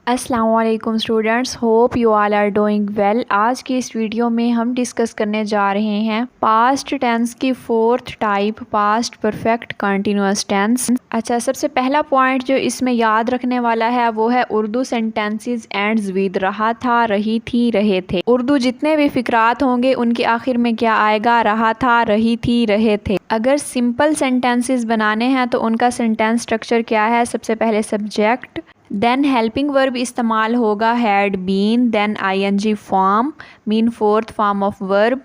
अस्सलाम वालेकुम students, hope you all are doing well. आज की इस वीडियो में हम डिस्कस करने जा रहे हैं पास्ट टेंस की fourth type, past perfect continuous tense. अच्छा, सबसे पहला पॉइंट जो इसमें याद रखने वाला है वो है उर्दू सेंटेंसेस एंड्स विद रहा था, रही थी, रहे थे। उर्दू जितने भी फिक्रात होंगे उनके आखिर में क्या आएगा? रहा था, रही थी, रहे थे। अगर सिंपल सेंटेंसेस बनाने हैं तो उनका सेंटेंस स्ट्रक्चर क्या है? सबसे पहले सब्जेक्ट, देन हेल्पिंग वर्ब इस्तेमाल होगा had been, then ING form mean fourth form of verb,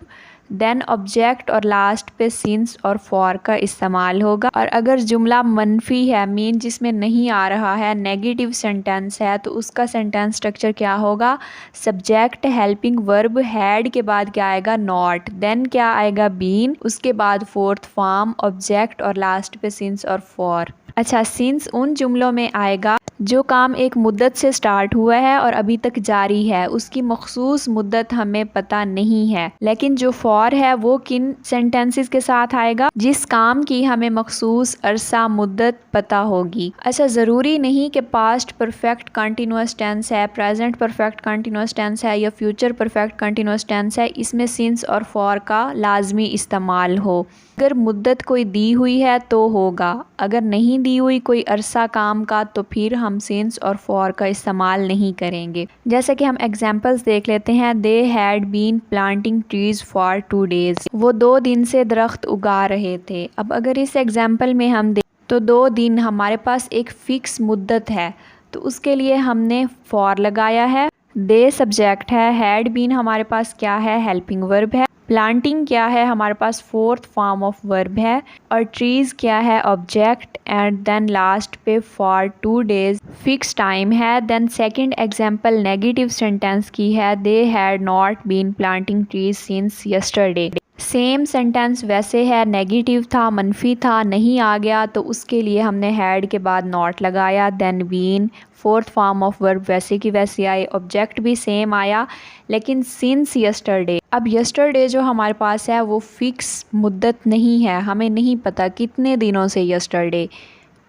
then object और लास्ट पे सिंस और फॉर का इस्तेमाल होगा। और अगर जुमला मनफी है मीन जिसमें नहीं आ रहा है, नेगेटिव सेंटेंस है, तो उसका सेंटेंस स्ट्रक्चर क्या होगा? सब्जेक्ट, हेल्पिंग वर्ब, हैड के बाद क्या आएगा? नॉट, देन क्या आएगा? बीन, उसके बाद फोर्थ फॉर्म, ऑब्जेक्ट और लास्ट पे सिंस और फॉर। अच्छा, सिंस उन जुमलों में आएगा जो काम एक मुद्दत से स्टार्ट हुआ है और अभी तक जारी है, उसकी मखसूस मुद्दत हमें पता नहीं है। लेकिन जो फॉर है वो किन सेंटेंसेस के साथ आएगा? जिस काम की हमें मखसूस अरसा मुद्दत पता होगी। अच्छा, ज़रूरी नहीं कि पास्ट परफेक्ट कंटिन्यूअस टेंस है, प्रेजेंट परफेक्ट कंटिन्यूअस टेंस है या फ्यूचर परफेक्ट कंटिन्यूअस टेंस है, इसमें सिंस और फॉर का लाजमी इस्तेमाल हो। अगर मुद्दत कोई दी हुई है तो होगा, अगर नहीं दी हुई कोई अरसा काम का तो फिर हम सिंस और फॉर का इस्तेमाल नहीं करेंगे। जैसे कि हम एग्जांपल्स देख लेते हैं। They had been planting trees for 2 days, वो 2 दिन से दरख्त उगा रहे थे। अब अगर इस एग्जाम्पल में हम देखें तो 2 दिन हमारे पास एक फिक्स मुद्दत है, तो उसके लिए हमने फॉर लगाया है। दे सब्जेक्ट है, हैड बीन हमारे पास क्या है? हेल्पिंग वर्ब है। प्लांटिंग क्या है? हमारे पास फोर्थ फॉर्म ऑफ वर्ब है। और ट्रीज क्या है? ऑब्जेक्ट। एंड देन लास्ट पे फॉर 2 डेज फिक्स टाइम है। Then second example negative sentence की है, they had not been planting trees since yesterday. Same sentence वैसे है, नेगेटिव था, मनफी था, नहीं आ गया, तो उसके लिए हमने हैड के बाद नॉट लगाया। Then been, fourth form of verb वैसे की वैसे आई, ऑब्जेक्ट भी सेम आया, लेकिन सिंस यस्टरडे। अब यस्टरडे जो हमारे पास है वो फिक्स मुद्दत नहीं है, हमें नहीं पता कितने दिनों से यस्टरडे,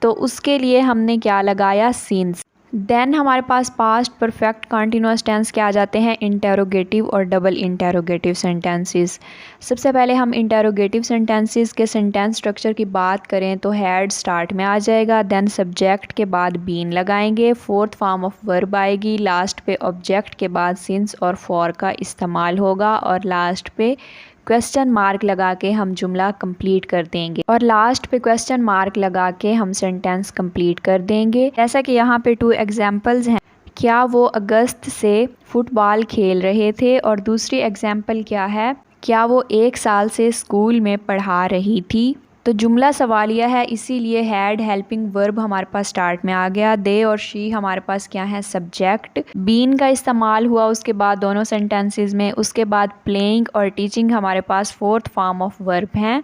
तो उसके लिए हमने क्या लगाया? सिंस। देन हमारे पास पास्ट परफेक्ट कंटिन्यूअस टेंस के आ जाते हैं इंटेरोगेटिव और डबल इंटेरोगेटिव सेंटेंसेस। सबसे पहले हम इंटेरोगेटिव सेंटेंसेस के सेंटेंस स्ट्रक्चर की बात करें तो हैड स्टार्ट में आ जाएगा, देन सब्जेक्ट के बाद बीन लगाएंगे, फोर्थ फॉर्म ऑफ वर्ब आएगी, लास्ट पे ऑब्जेक्ट के बाद सिंस और फॉर का इस्तेमाल होगा, और लास्ट पे क्वेश्चन मार्क लगा के हम जुमला कंप्लीट कर देंगे, और लास्ट पे क्वेश्चन मार्क लगा के हम सेंटेंस कंप्लीट कर देंगे। जैसा कि यहाँ पे 2 एग्जांपल्स हैं, क्या वो अगस्त से फुटबॉल खेल रहे थे, और दूसरी एग्जांपल क्या है? क्या वो 1 साल से स्कूल में पढ़ा रही थी। तो जुमला सवालिया है, इसीलिए हैड हेल्पिंग वर्ब हमारे पास स्टार्ट में आ गया। दे और शी हमारे पास क्या है? सब्जेक्ट। बीन का इस्तेमाल हुआ उसके बाद दोनों सेंटेंसेस में। उसके बाद प्लेइंग और टीचिंग हमारे पास फोर्थ फॉर्म ऑफ वर्ब हैं,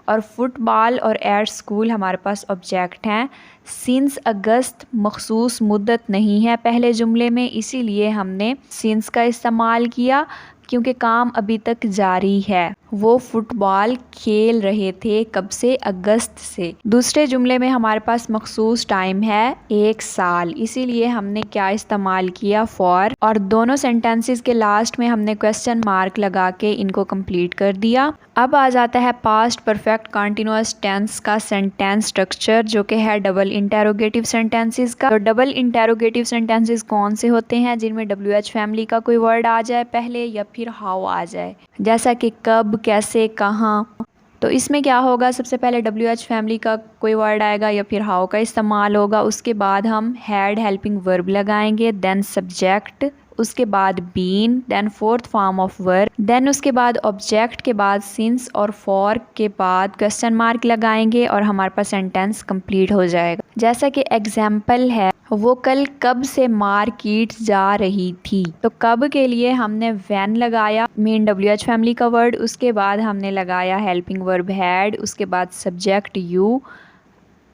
और फुटबॉल और एट स्कूल हमारे पास ऑब्जेक्ट हैं। सिंस अगस्त मखसूस मुद्दत नहीं है पहले जुमले में, इसीलिए हमने सिंस का इस्तेमाल किया, क्योंकि काम अभी तक जारी है। वो फुटबॉल खेल रहे थे कब से? अगस्त से। दूसरे जुमले में हमारे पास मखसूस टाइम है 1 साल, इसीलिए हमने क्या इस्तेमाल किया? फॉर। और दोनों सेंटेंसेस के लास्ट में हमने क्वेश्चन मार्क लगा के इनको कंप्लीट कर दिया। अब आ जाता है पास्ट परफेक्ट कंटिन्यूअस टेंस का सेंटेंस स्ट्रक्चर, जो कि है डबल इंटेरोगेटिव सेंटेंसेस का। तो डबल इंटेरोगेटिव सेंटेंसेस कौन से होते हैं? जिनमें WH फैमिली का कोई वर्ड आ जाए पहले, या फिर हाउ आ जाए, जैसा कि कब, कैसे, कहाँ। तो इसमें क्या होगा? सबसे पहले WH फैमिली का कोई वर्ड आएगा या फिर हाउ का इस्तेमाल होगा, उसके बाद हम हैड हेल्पिंग वर्ब लगाएंगे, देन सब्जेक्ट, उसके बाद been, then fourth form of verb, then उसके बाद ऑब्जेक्ट के बाद सिंस और फॉर के बाद क्वेश्चन मार्क लगाएंगे, और हमारे पास सेंटेंस कंप्लीट हो जाएगा। जैसा कि एग्जाम्पल है, वो कल कब से मार्केट जा रही थी। तो कब के लिए हमने व्हेन लगाया, मीन WH फैमिली का वर्ड, उसके बाद हमने लगाया हेल्पिंग वर्ब हैड, उसके बाद सब्जेक्ट यू,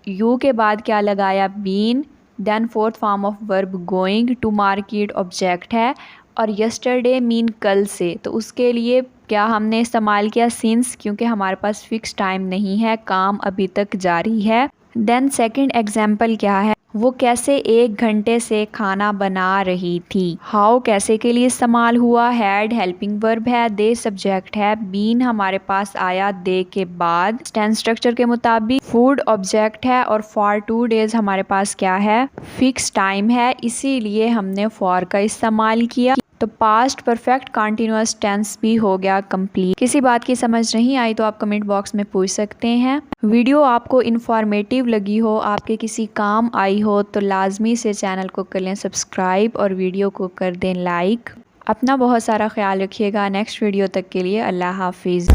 यू के बाद क्या लगाया? Been, then fourth form of verb going to market object है, और यस्टरडे मीन कल से, तो उसके लिए क्या हमने इस्तेमाल किया? सिंस, क्योंकि हमारे पास फिक्स टाइम नहीं है, काम अभी तक जारी है। देन सेकंड एग्जाम्पल क्या है? वो कैसे 1 घंटे से खाना बना रही थी। हाउ कैसे के लिए इस्तेमाल हुआ। हैड हेल्पिंग वर्ब है। दे सब्जेक्ट है। बीन हमारे पास आया दे के बाद। टेंस स्ट्रक्चर के मुताबिक फूड ऑब्जेक्ट है और फॉर 2 डेज हमारे पास क्या है, फिक्स टाइम है, इसीलिए हमने फॉर का इस्तेमाल किया। तो पास्ट परफेक्ट कंटिन्यूअस टेंस भी हो गया कंप्लीट। किसी बात की समझ नहीं आई तो आप कमेंट बॉक्स में पूछ सकते हैं। वीडियो आपको इन्फॉर्मेटिव लगी हो, आपके किसी काम आई हो तो लाजमी से चैनल को कर लें सब्सक्राइब और वीडियो को कर दें लाइक। अपना बहुत सारा ख्याल रखिएगा। नेक्स्ट वीडियो तक के लिए अल्लाह हाफिज़।